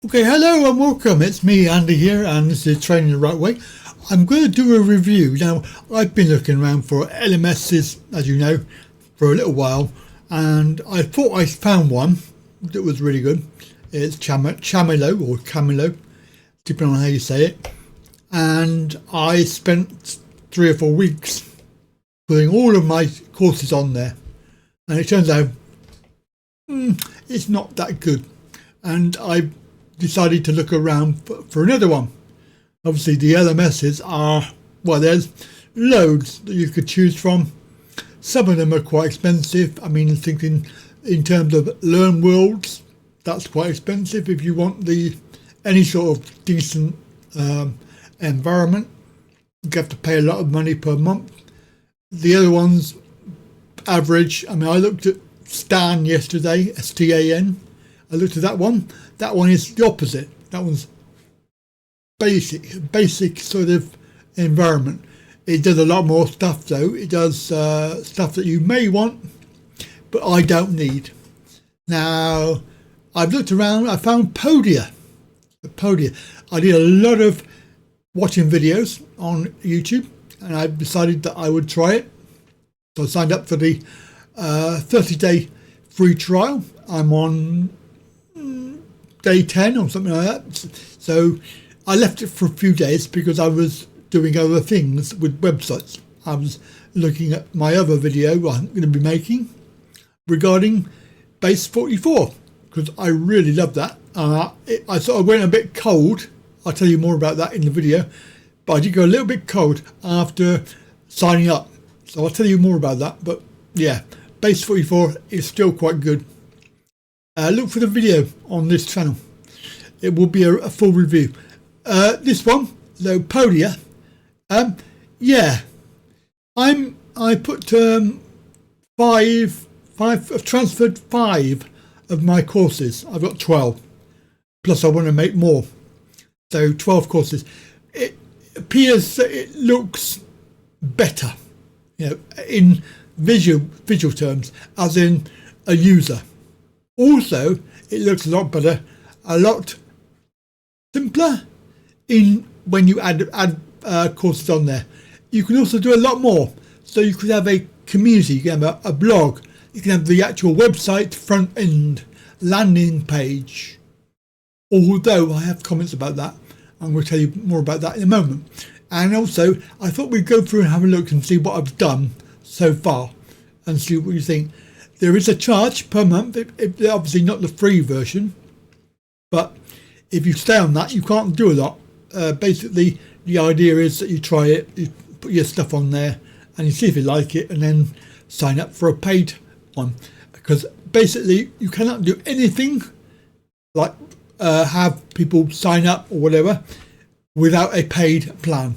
Okay, hello and welcome. It's me, Andy here, and this is Training the Right Way. I'm going to do a review. Now, I've been looking around for LMSs, as you know, for a little while, and I thought I found one that was really good. It's Chamilo, or Camilo, depending on how you say it. And I spent 3 or 4 weeks putting all of my courses on there, and it turns out it's not that good. And I decided to look around for another one. Obviously the LMSs are, well, there's loads that you could choose from. Some of them are quite expensive. I mean, thinking in terms of Learn Worlds, that's quite expensive if you want any sort of decent environment. You have to pay a lot of money per month. The other ones, average. I mean, I looked at Stan yesterday, STAN. I looked at that one. That one is the opposite. That one's basic sort of environment. It does a lot more stuff though. It does stuff that you may want, but I don't need. Now, I've looked around. I found Podia. I did a lot of watching videos on YouTube, and I decided that I would try it. So I signed up for the 30-day free trial. I'm on day 10 or something like that. So I left it for a few days because I was doing other things with websites. I was looking at my other video I'm going to be making regarding Base 44 because I really love that. I sort of went a bit cold. I'll tell you more about that in the video, but I did go a little bit cold after signing up. So I'll tell you more about that. But yeah, Base 44 is still quite good. Look for the video on this channel. It will be a full review. This one, though, Podia. Yeah, I put I've transferred 5 of my courses. I've got 12. Plus, I want to make more. So 12 courses. It appears that it looks better, you know, in visual terms, as in a user. Also, it looks a lot better, a lot simpler when you add courses on there. You can also do a lot more. So you could have a community, you can have a blog, you can have the actual website, front end, landing page. Although I have comments about that, I'm going to tell you more about that in a moment. And also, I thought we'd go through and have a look and see what I've done so far and see what you think. There is a charge per month, obviously not the free version, but if you stay on that, you can't do a lot. Basically, the idea is that you try it, you put your stuff on there, and you see if you like it, and then sign up for a paid one. Because basically, you cannot do anything like have people sign up or whatever without a paid plan.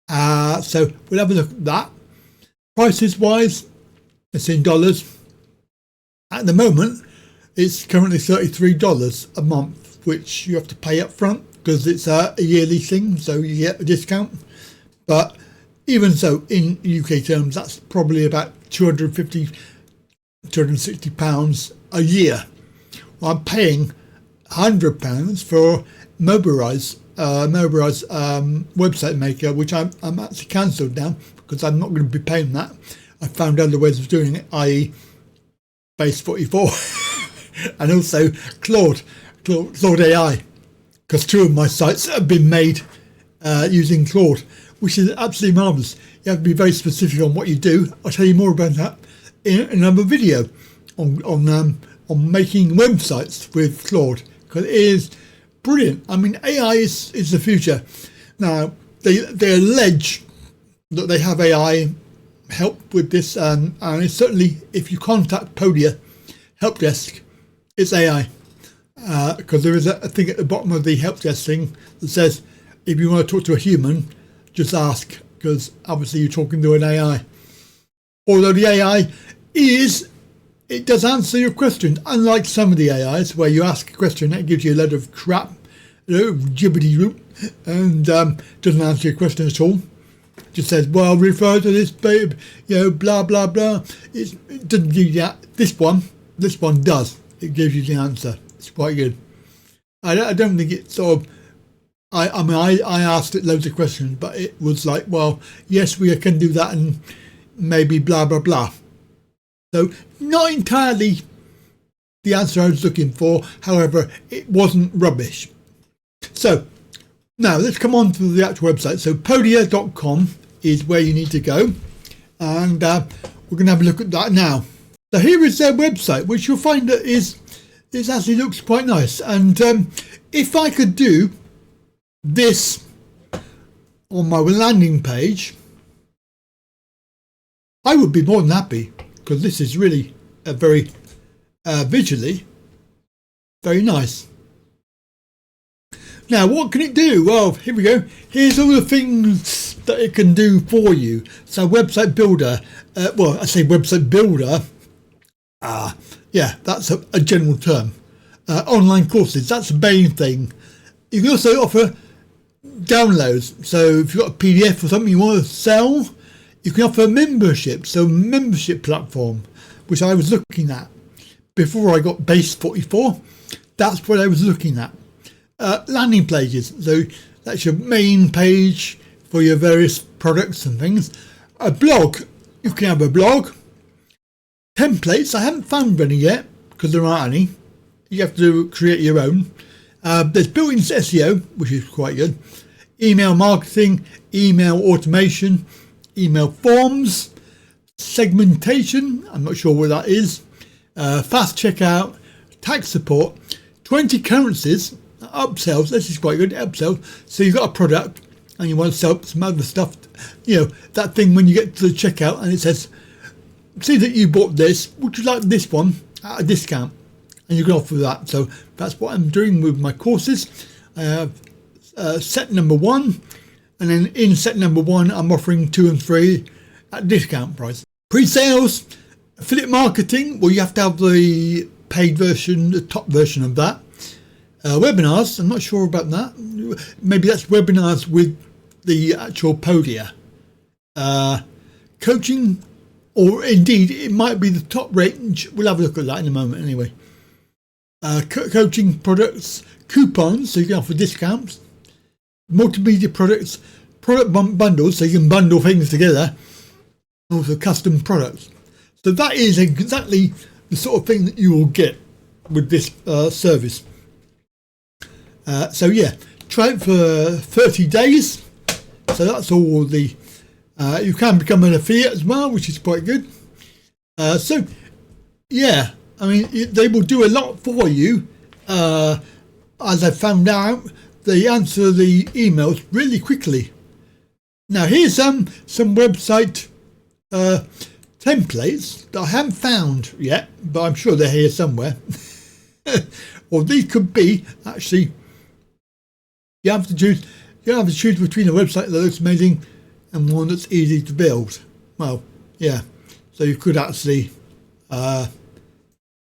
So we'll have a look at that. Prices wise, it's in dollars. At the moment, it's currently $33 a month, which you have to pay up front because it's a yearly thing, so you get a discount. But even so, in UK terms, that's probably about £250, £260 a year. Well, I'm paying £100 for Mobilize website maker, which I'm actually cancelled now because I'm not going to be paying that. I found other ways of doing it, i.e. Base 44 and also Claude AI, because 2 of my sites have been made using Claude, which is absolutely marvellous. You have to be very specific on what you do. I'll tell you more about that in another video on making websites with Claude, because it is brilliant. I mean, AI is the future. Now, they allege that they have AI help with this, and it's certainly, if you contact Podia help desk, it's AI, because there is a thing at the bottom of the help desk thing that says if you want to talk to a human, just ask, because obviously you're talking to an AI. Although the AI it does answer your questions, unlike some of the AIs where you ask a question and it gives you a load of crap, jibbity and doesn't answer your question at all. Just says, well, refer to this, babe, blah, blah, blah. It doesn't give you that. This one does. It gives you the answer. It's quite good. I don't think it's sort of. I mean, I asked it loads of questions, but it was like, well, yes, we can do that, and maybe blah blah blah. So not entirely the answer I was looking for. However, it wasn't rubbish. So now let's come on to the actual website. So Podia.com is where you need to go, and we're going to have a look at that now. So here is their website, which you'll find that it actually looks quite nice. And if I could do this on my landing page, I would be more than happy, because this is really a very visually very nice. Now, what can it do? Well, here we go. Here's all the things that it can do for you. So website builder, well, I say website builder, yeah, that's a general term. Online courses, that's the main thing. You can also offer downloads. So if you've got a PDF or something you want to sell, you can offer membership. So membership platform, which I was looking at before I got Base 44. That's what I was looking at. Landing pages. So that's your main page for your various products and things. A blog. You can have a blog. Templates. I haven't found any yet because there aren't any. You have to create your own. There's built-in SEO, which is quite good. Email marketing, email automation, email forms, segmentation. I'm not sure what that is. Fast checkout, tax support, 20 currencies, upsells. This is quite good. Upsells. So you've got a product and you want to sell some other stuff. You know, that thing when you get to the checkout and it says, see that you bought this, would you like this one at a discount? And you can offer that. So that's what I'm doing with my courses. I have set number 1, and then in set number 1 I'm offering 2 and 3 at discount price. Pre-sales, affiliate marketing, well, you have to have the paid version, the top version of that. Webinars, I'm not sure about that. Maybe that's webinars with the actual Podia. Coaching, or indeed it might be the top range. We'll have a look at that in a moment anyway. Coaching products, coupons, so you can offer discounts. Multimedia products, product bundles, so you can bundle things together. Also custom products. So that is exactly the sort of thing that you will get with this service. So yeah, try it for 30 days. So that's all the, you can become an affiliate as well, which is quite good. So yeah, I mean, they will do a lot for you. As I found out, they answer the emails really quickly. Now here's some website templates that I haven't found yet, but I'm sure they're here somewhere. Or these could be actually. You have to choose between a website that looks amazing and one that's easy to build. Well, yeah. So you could actually have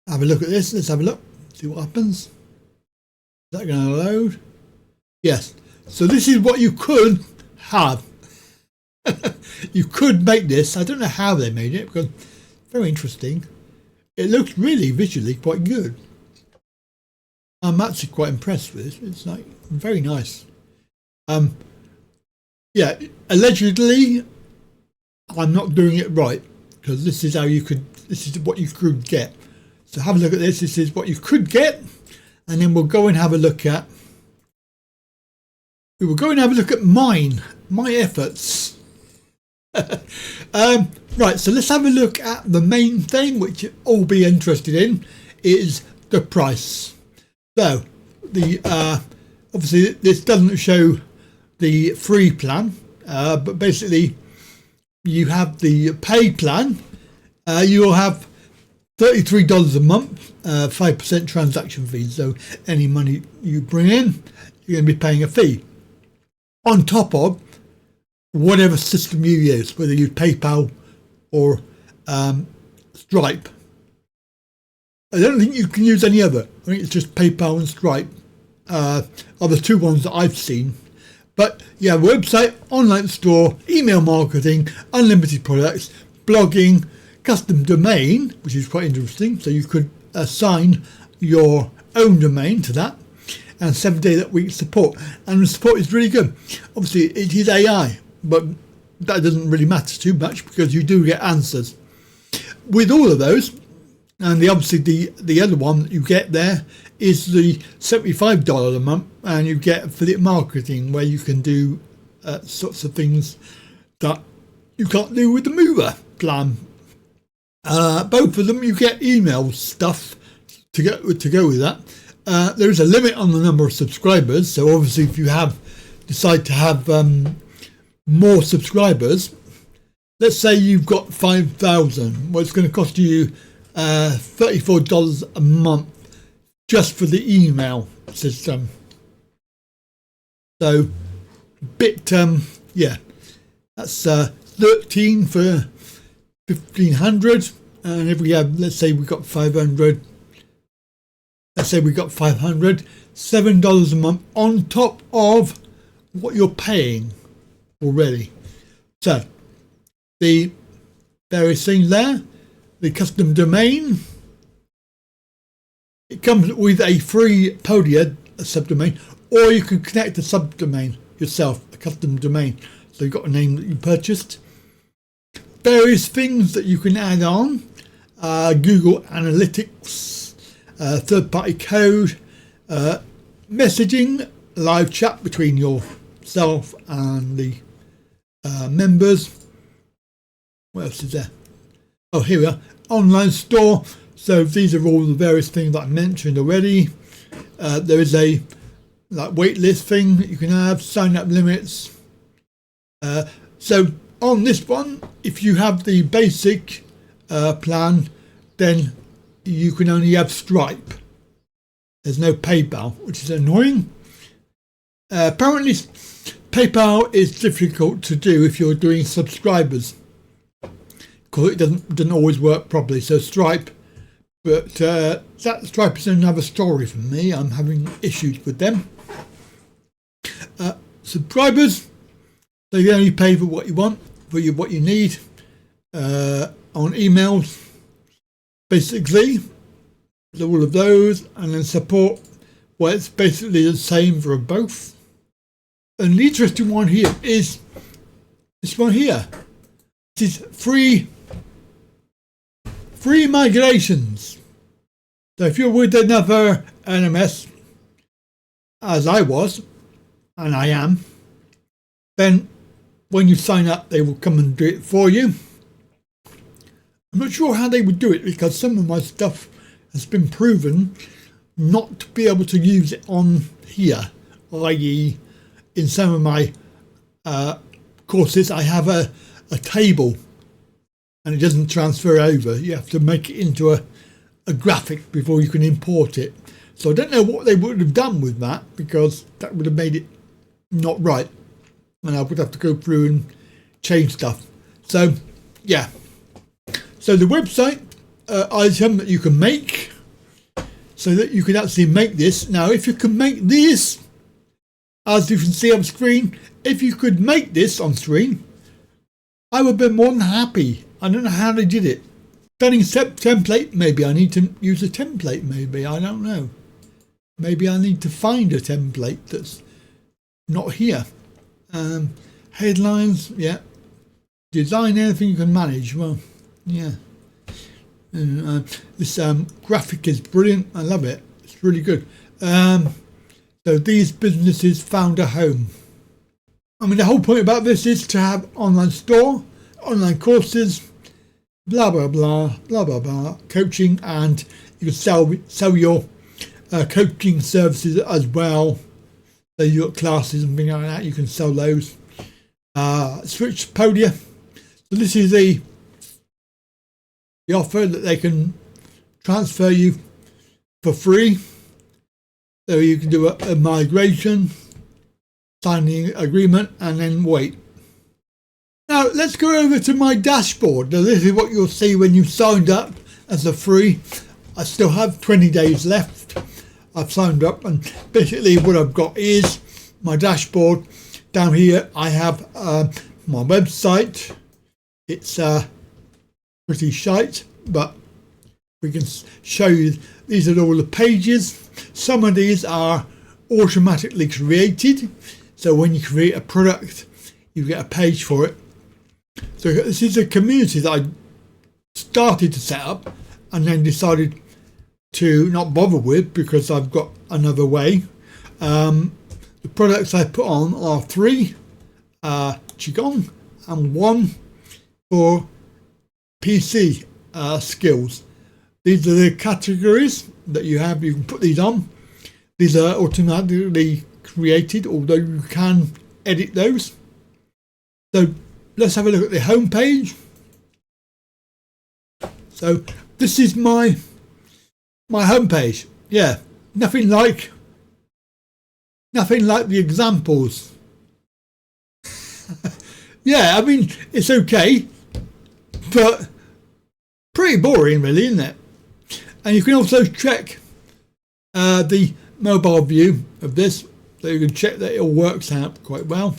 a look at this. Let's have a look. See what happens. Is that going to load? Yes. So this is what you could have. You could make this. I don't know how they made it because it's very interesting. It looks really visually quite good. I'm actually quite impressed with this. It's like very nice. Yeah, allegedly I'm not doing it right because this is what you could get. So have a look at this. This is what you could get, and then we'll go and have a look at. We will go and have a look at my efforts. Right, so let's have a look at the main thing, which you'll all be interested in, is the price. So the obviously this doesn't show the free plan, but basically you have the paid plan. You will have $33 a month, 5% transaction fee. So any money you bring in, you're going to be paying a fee on top of whatever system you use, whether you use PayPal or Stripe. I don't think you can use any other. I think it's just PayPal and Stripe are the two ones that I've seen. But yeah, website, online store, email marketing, unlimited products, blogging, custom domain, which is quite interesting. So you could assign your own domain to that. and 7-day-a-week support. And the support is really good. Obviously, it is AI, but that doesn't really matter too much because you do get answers. With all of those, and obviously the other one that you get there is the $75 a month, and you get affiliate marketing where you can do sorts of things that you can't do with the mover plan. Both of them you get email stuff to go with that. There is a limit on the number of subscribers, so obviously if you decide to have more subscribers, let's say you've got 5,000, well, it's going to cost you $34 a month just for the email system. So that's 13 for 1,500, and if we have, let's say we got 500, $7 a month on top of what you're paying already. So the various things there, the custom domain, it comes with a free Podia subdomain, or you can connect a subdomain yourself, a custom domain. So you've got a name that you purchased. Various things that you can add on, Google Analytics, third-party code, messaging, live chat between yourself and the members. What else is there? Oh, here we are. Online store. So these are all the various things that I mentioned already. There is a wait list thing that you can have, sign up limits. So on this one, if you have the basic plan, then you can only have Stripe. There's no PayPal, which is annoying. Apparently, PayPal is difficult to do if you're doing subscribers, because it doesn't always work properly. So Stripe, but that Stripe is another story for me. I'm having issues with them. Subscribers, so you only pay for what you want, for what you need on emails, basically. All of those, and then support. Well, it's basically the same for both. And the interesting one here is this one here. It is free migrations. So if you're with another NMS, as I was, and I am, then when you sign up, they will come and do it for you. I'm not sure how they would do it, because some of my stuff has been proven not to be able to use it on here, i.e. in some of my courses I have a table and it doesn't transfer over. You have to make it into a graphic before you can import it. So I don't know what they would have done with that, because that would have made it not right, and I would have to go through and change stuff. So yeah, so the website item that you can make, so that you can actually make this. Now if you can make this, as you can see on screen, if you could make this on screen, I would be more than happy. I don't know how they did it. Stunning template, maybe I need to use a template, maybe, I don't know. Maybe I need to find a template that's not here. Headlines, yeah. Design anything you can manage, well, yeah. This graphic is brilliant, I love it, it's really good. So these businesses found a home. I mean, the whole point about this is to have online store, online courses, blah blah blah blah blah blah, coaching, and you can sell your coaching services as well. So you've got classes and things like that, you can sell those. Switch Podia. So this is the offer that they can transfer you for free. So you can do a migration, signing agreement, and then wait. Now let's go over to my dashboard. Now this is what you'll see when you signed up as a free. I still have 20 days left. I've signed up, and basically what I've got is my dashboard. Down here I have my website. It's pretty shite, but we can show you these are all the pages. Some of these are automatically created. So when you create a product, you get a page for it. So this is a community that I started to set up and then decided to not bother with because I've got another way. The products I put on are 3 Qigong and 1 for PC skills. These are the categories that you have. You can put these on. These are automatically created, although you can edit those. So let's have a look at the home page. So this is my home page. Yeah, nothing like the examples. Yeah, I mean, it's okay, but pretty boring really, isn't it? And you can also check the mobile view of this, so you can check that it all works out quite well.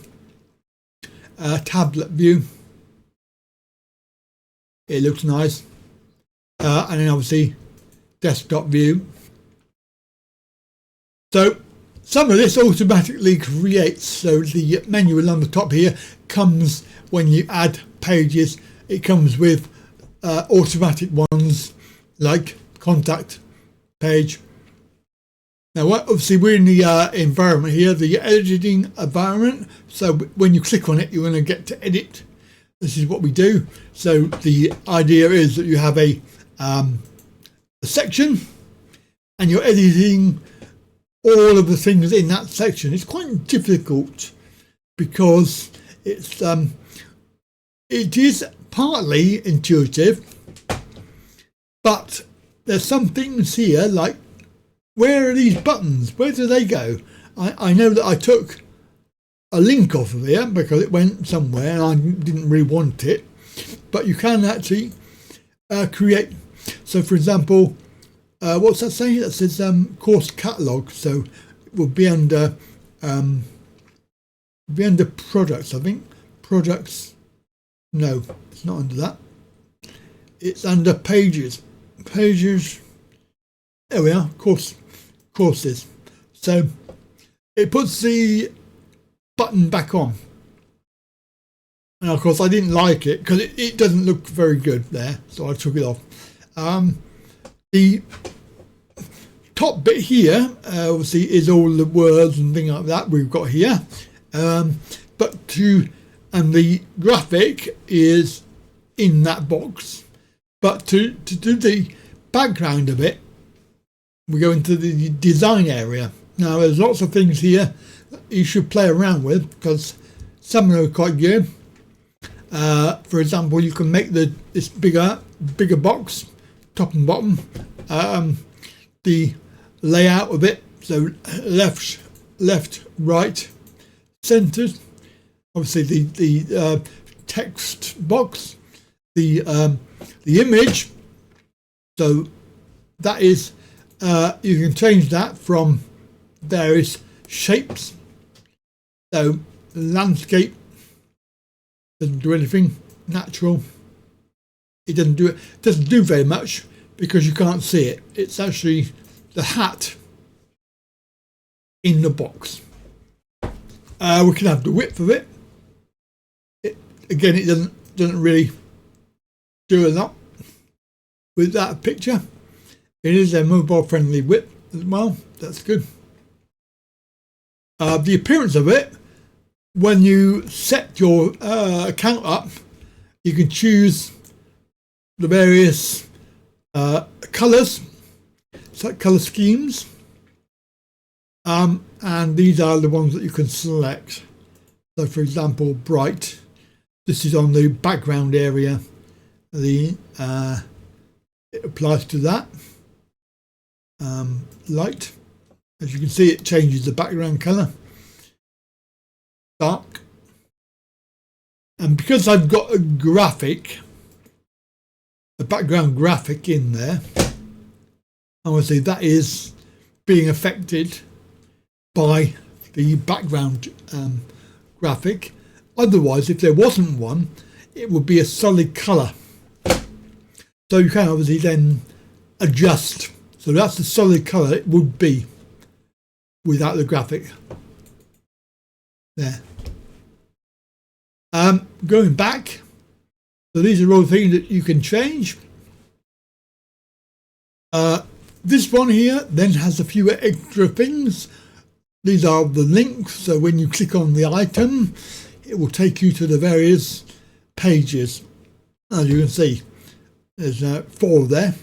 Tablet view, it looks nice. And then obviously desktop view. So some of this automatically creates, so the menu along the top here comes when you add pages. It comes with automatic ones like contact page. Now obviously we're in the environment here, the editing environment. So when you click on it, you're going to get to edit. This is what we do. So the idea is that you have a section and you're editing all of the things in that section. It's quite difficult because it is partly intuitive, but there's some things here like, where are these buttons? Where do they go? I know that I took a link off of here because it went somewhere and I didn't really want it, but you can actually create. So for example, what's that saying? That says course catalog. So it will be under products, I think. Products. No, it's not under that. It's under pages. Pages. There we are. Courses. So it puts the button back on. And of course I didn't like it because it doesn't look very good there, so I took it off. The top bit here obviously is all the words and things like that we've got here, and the graphic is in that box. But to do the background of it, we go into the design area. Now there's lots of things here that you should play around with because some of them are quite good. For example, you can make this bigger box, top and bottom. The layout of it, so left, right, centered. Obviously the text box, the image. So that is you can change that from various shapes. So landscape doesn't do anything. Natural, it doesn't do very much because you can't see it. It's actually the hat in the box. We can have the width of it. Again, it doesn't really do a lot with that picture. It is a mobile friendly width as well. That's good. The appearance of it, when you set your account up, you can choose the various colours, colour schemes, and these are the ones that you can select. So for example, bright, this is on the background area, it applies to that. Light, as you can see, it changes the background colour. Dark, and because I've got a background graphic in there, obviously that is being affected by the background graphic. Otherwise, if there wasn't one, it would be a solid colour. So you can obviously then adjust. So that's the solid colour it would be. without the graphic. There. Going back, so these are all things that you can change. This one here then has a few extra things. These are the links, so when you click on the item, it will take you to the various pages. As you can see, there's 4 there.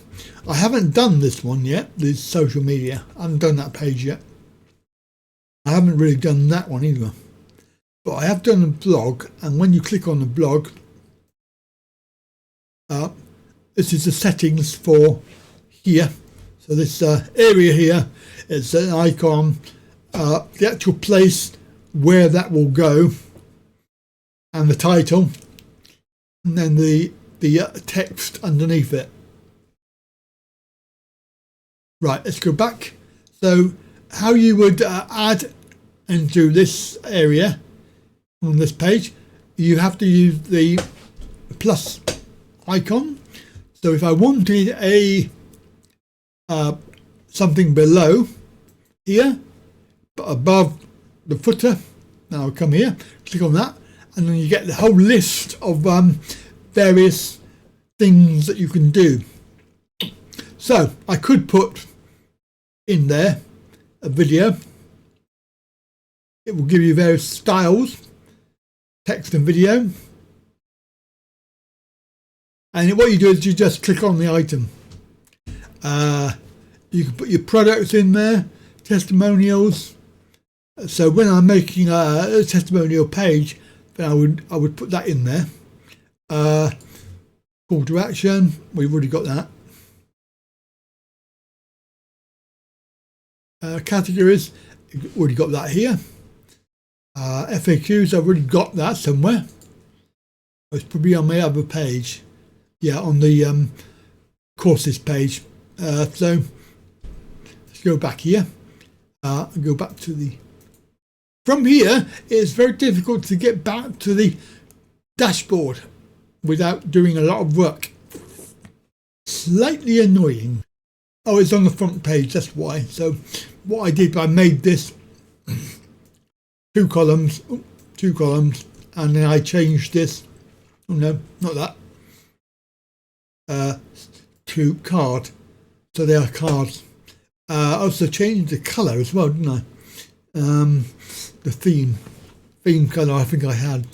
I haven't done this one yet, this social media. I haven't done that page yet. I haven't really done that one either. But I have done a blog, and when you click on the blog, this is the settings for here. So this area here is an icon, the actual place where that will go, and the title, and then the text underneath it. Right, let's go back. So how you would add into this area on this page, you have to use the plus icon. So if I wanted a something below here, but above the footer, then I'll come here, click on that, and then you get the whole list of various things that you can do. So I could put in there a video. It will give you various styles, text and video. And what you do is you just click on the item. You can put your products in there, testimonials. So when I'm making a testimonial page, then I would put that in there. Call to action, we've already got that. Categories, already got that here. FAQs, I've already got that somewhere. It's probably on my other page. Yeah, on the courses page. So let's go back here. Go back to the. From here, it's very difficult to get back to the dashboard without doing a lot of work. Slightly annoying. Oh, it's on the front page, that's why. So what I did, I made this 2 columns, and then I changed this. Oh no, not that. To card. So they are cards. I also changed the colour as well, didn't I? The theme colour, I think I had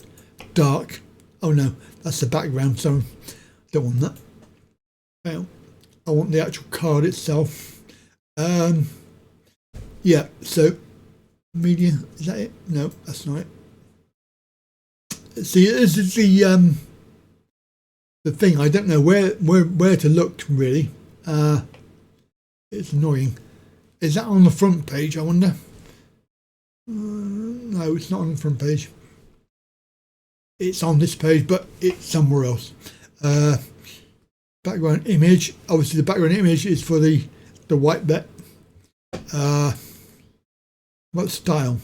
dark. Oh no, that's the background, so don't want that. Well, I want the actual card itself. Yeah, so media, is that it? No, that's not it. See, this is the thing. I don't know where to look really. It's annoying. Is that on the front page, I wonder? No, it's not on the front page. It's on this page, but it's somewhere else. Background image. Obviously, the background image is for the white bit. What style?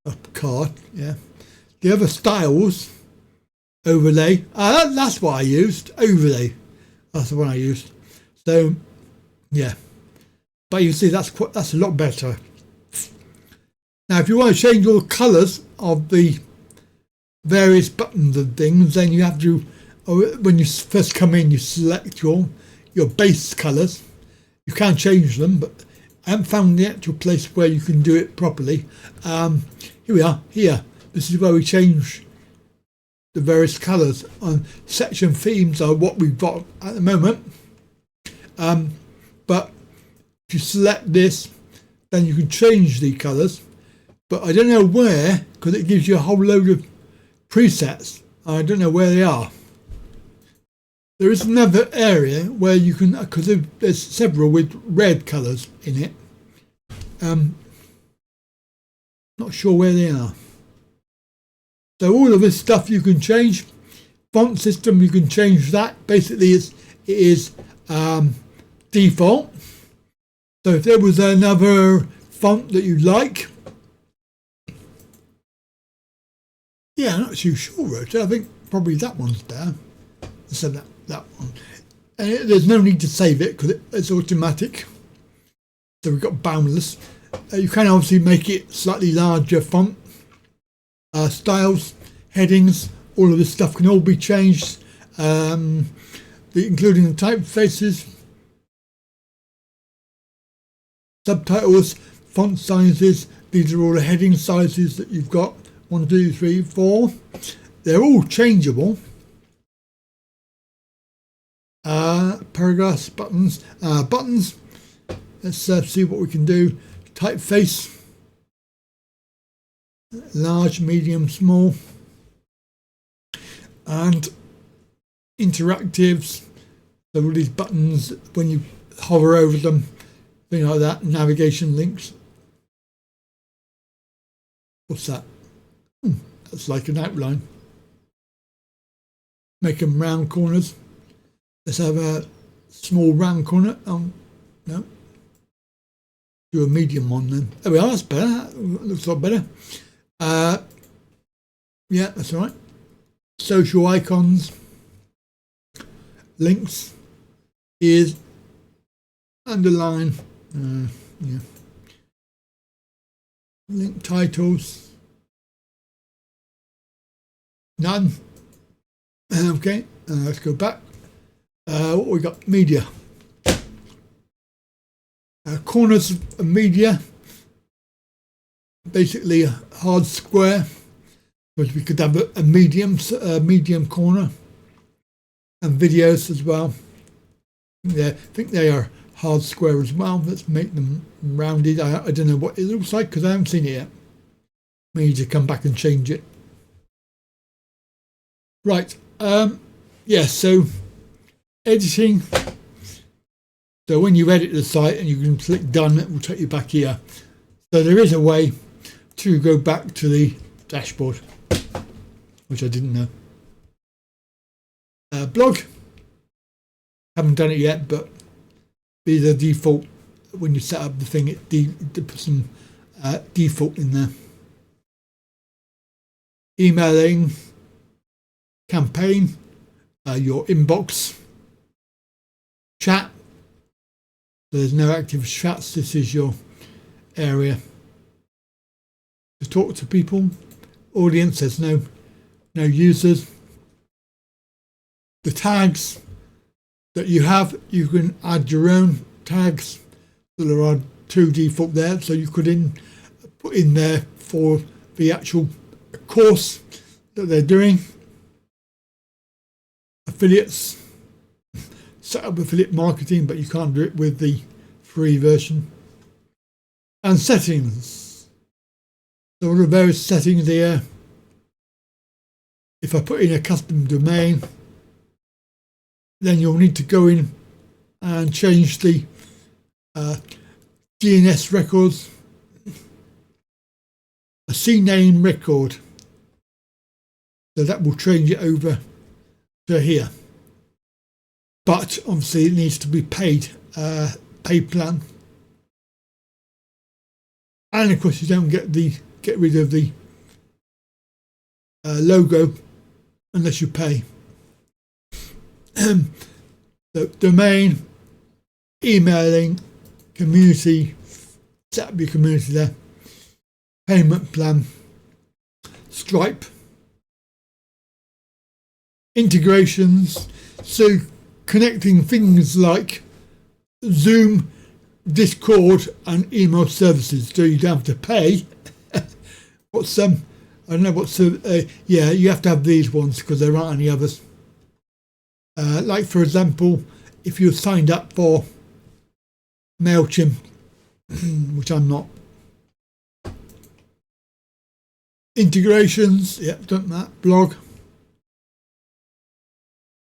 A card, yeah. The other styles, overlay. That's what I used. Overlay. That's the one I used. So, yeah. But you see, that's a lot better. Now, if you want to change all the colours of the various buttons and things, then you have to. When you first come in, you select your base colours. You can change them, but I haven't found the actual place where you can do it properly. Here we are. Here, this is where we change the various colours. On section themes are what we've got at the moment. But if you select this, then you can change the colours. But I don't know where, because it gives you a whole load of presets. I don't know where they are. There is another area where you can, because there's several with red colours in it. Not sure where they are. So all of this stuff you can change. Font system, you can change that. Basically, it is default. So if there was another font that you like, yeah, I'm not too sure. I think probably that one's better. So that one. And there's no need to save it because it's automatic. So we've got boundless. You can obviously make it slightly larger font, styles, headings, all of this stuff can all be changed, including the typefaces, subtitles, font sizes. These are all the heading sizes that you've got. 1, 2, 3, 4. They're all changeable. Paragraphs, buttons. Buttons. Let's see what we can do. Typeface. Large, medium, small. And interactives. So all these buttons, when you hover over them, things like that. Navigation links. What's that? That's like an outline. Make them round corners. Let's have a small round corner. No. Do a medium one then. There we are, that's better. That looks a lot better. Yeah, that's all right. Social icons. Links. Is underline. Yeah. Link titles. None. Okay, let's go back. What we got? Media. Corners of media. Basically a hard square, but we could have a medium corner, and videos as well. Yeah, I think they are hard square as well. Let's make them rounded. I don't know what it looks like because I haven't seen it yet. We need to come back and change it. Right. Yeah, so editing. So when you edit the site and you can click done, it will take you back here. So there is a way to go back to the dashboard, which I didn't know. Blog. Haven't done it yet, but be the default. When you set up the thing, it put some default in there. Emailing. Campaign. Your inbox. Chat. So there's no active chats. This is your area to talk to people. Audience, there's no users. The tags that you have, you can add your own tags. So there are 2 default there, so you could put in there for the actual course that they're doing. Affiliates. Set up affiliate marketing, but you can't do it with the free version. And settings. So all the various settings here. If I put in a custom domain, then you'll need to go in and change the DNS records. A CNAME record. So that will change it over to here. But obviously it needs to be paid plan. And of course you don't get rid of the logo unless you pay. So domain, emailing, community, set up your community there. Payment plan, Stripe, integrations. So connecting things like Zoom, Discord and email services, so you don't have to pay. What's I don't know what's yeah, you have to have these ones because there aren't any others. Like for example, if you're signed up for MailChimp, which I'm not. Integrations, yeah, done that. Blog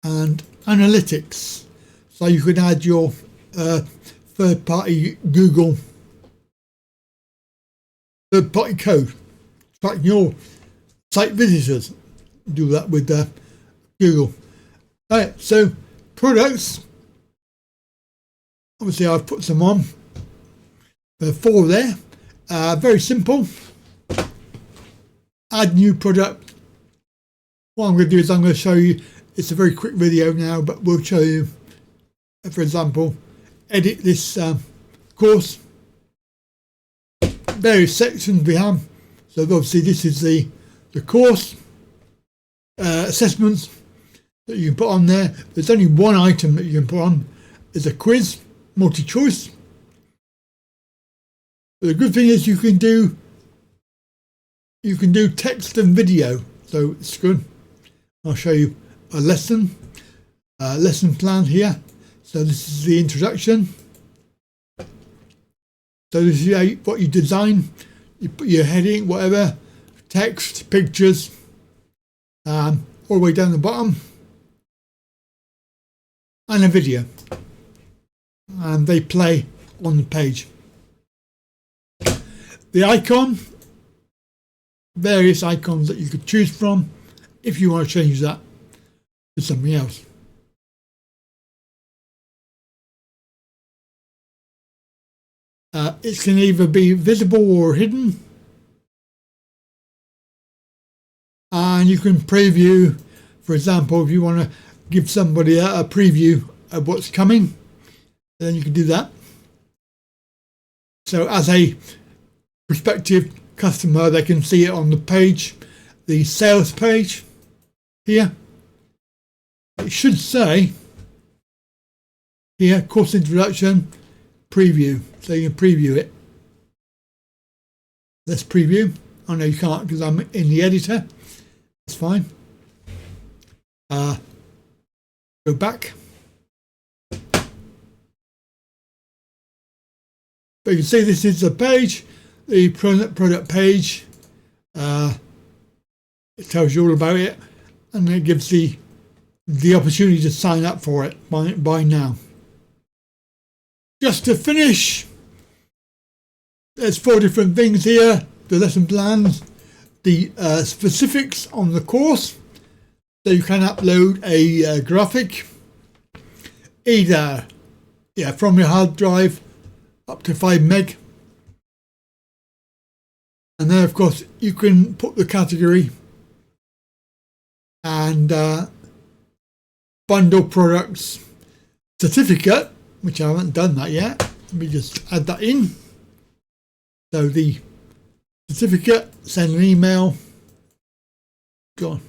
and analytics. So you could add your third-party Google third-party code, tracking your site visitors. Do that with Google. All right, so products. Obviously, I've put some on. There are 4 there. Very simple. Add new product. What I'm going to do is I'm going to show you. It's a very quick video now, but we'll show you, for example, edit this course. various sections we have. So obviously this is the course assessments that you can put on there. There's only one item that you can put on. Is a quiz, multi-choice. But the good thing is you can do text and video, so it's good. I'll show you a lesson plan here. So this is the introduction. So this is what you design. You put your heading, whatever, text, pictures, all the way down the bottom, and a video. And they play on the page. The icon, various icons that you could choose from if you want to change that to something else. It can either be visible or hidden. And you can preview, for example, if you want to give somebody a preview of what's coming, then you can do that. So as a prospective customer, they can see it on the page, the sales page here. It should say here, course introduction, preview. So you can preview it. Let's preview. Oh no, you can't because I'm in the editor. That's fine. Go back. But you can see this is the page, the product page. It tells you all about it, and it gives the opportunity to sign up for it by now. Just to finish, there's 4 different things here: the lesson plans, the specifics on the course. So you can upload a graphic, either from your hard drive up to 5 meg, and then of course you can put the category and bundle products certificate, which I haven't done that yet. Let me just add that in. So the certificate, send an email. God,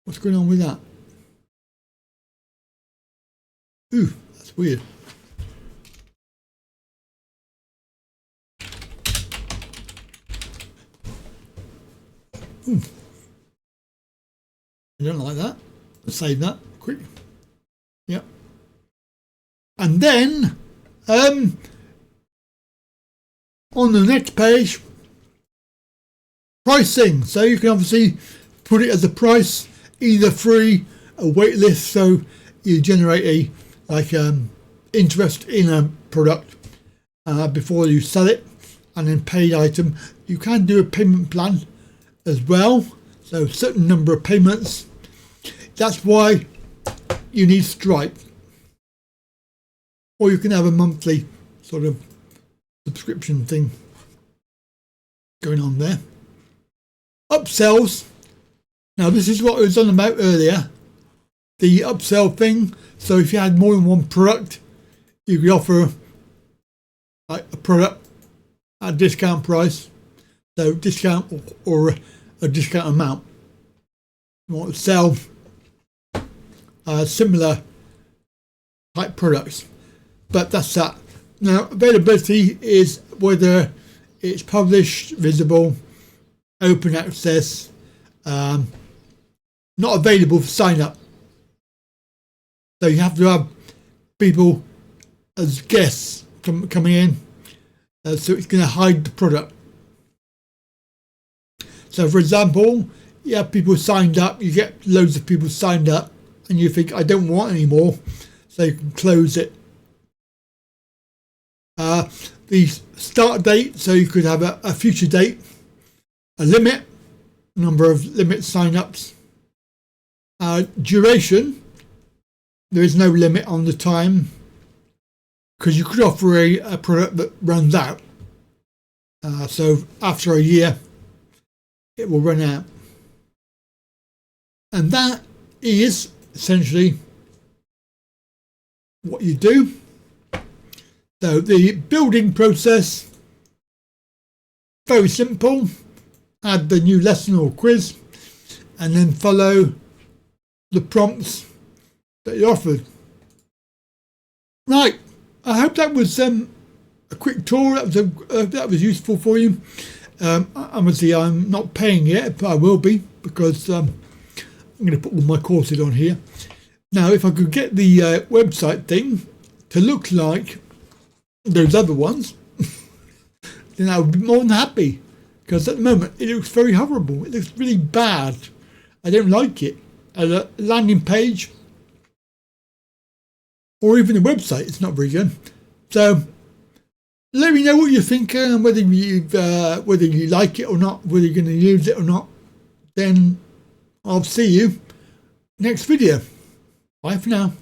what's going on with that? Ooh, that's weird. Ooh. I don't like that. Let's save that quick. Yep. And then on the next page, pricing. So you can obviously put it as a price, either free, a wait list, so you generate interest in a product before you sell it, and then paid item. You can do a payment plan as well, so a certain number of payments. That's why you need Stripe, or you can have a monthly sort of subscription thing going on there. Upsells. Now this is what I was on about earlier, the upsell thing. So if you had more than one product, you could offer like a product at a discount price, so discount or a discount amount. You want to sell similar type products, but that's that. Now availability is whether it's published, visible, open access, not available for sign up. So you have to have people as guests coming in, so it's going to hide the product. So for example, you have people signed up, you get loads of people signed up, and you think, I don't want any more, so you can close it. The start date, so you could have a future date, a limit, number of limit sign-ups. Duration, there is no limit on the time, because you could offer a product that runs out. So after a year, it will run out. And that is essentially what you do. So the building process very simple. Add the new lesson or quiz and then follow the prompts that you're offered. Right, I hope that was a quick tour. That was useful for you. Obviously I'm not paying yet, but I will be, because I'm going to put all my courses on here. Now if I could get the website thing to look like those other ones, then I would be more than happy, because at the moment it looks very horrible. It looks really bad. I don't like it. As a landing page or even the website, it's not very good. So let me know what you think, and whether you like it or not, whether you're going to use it or not. Then I'll see you next video. Bye for now.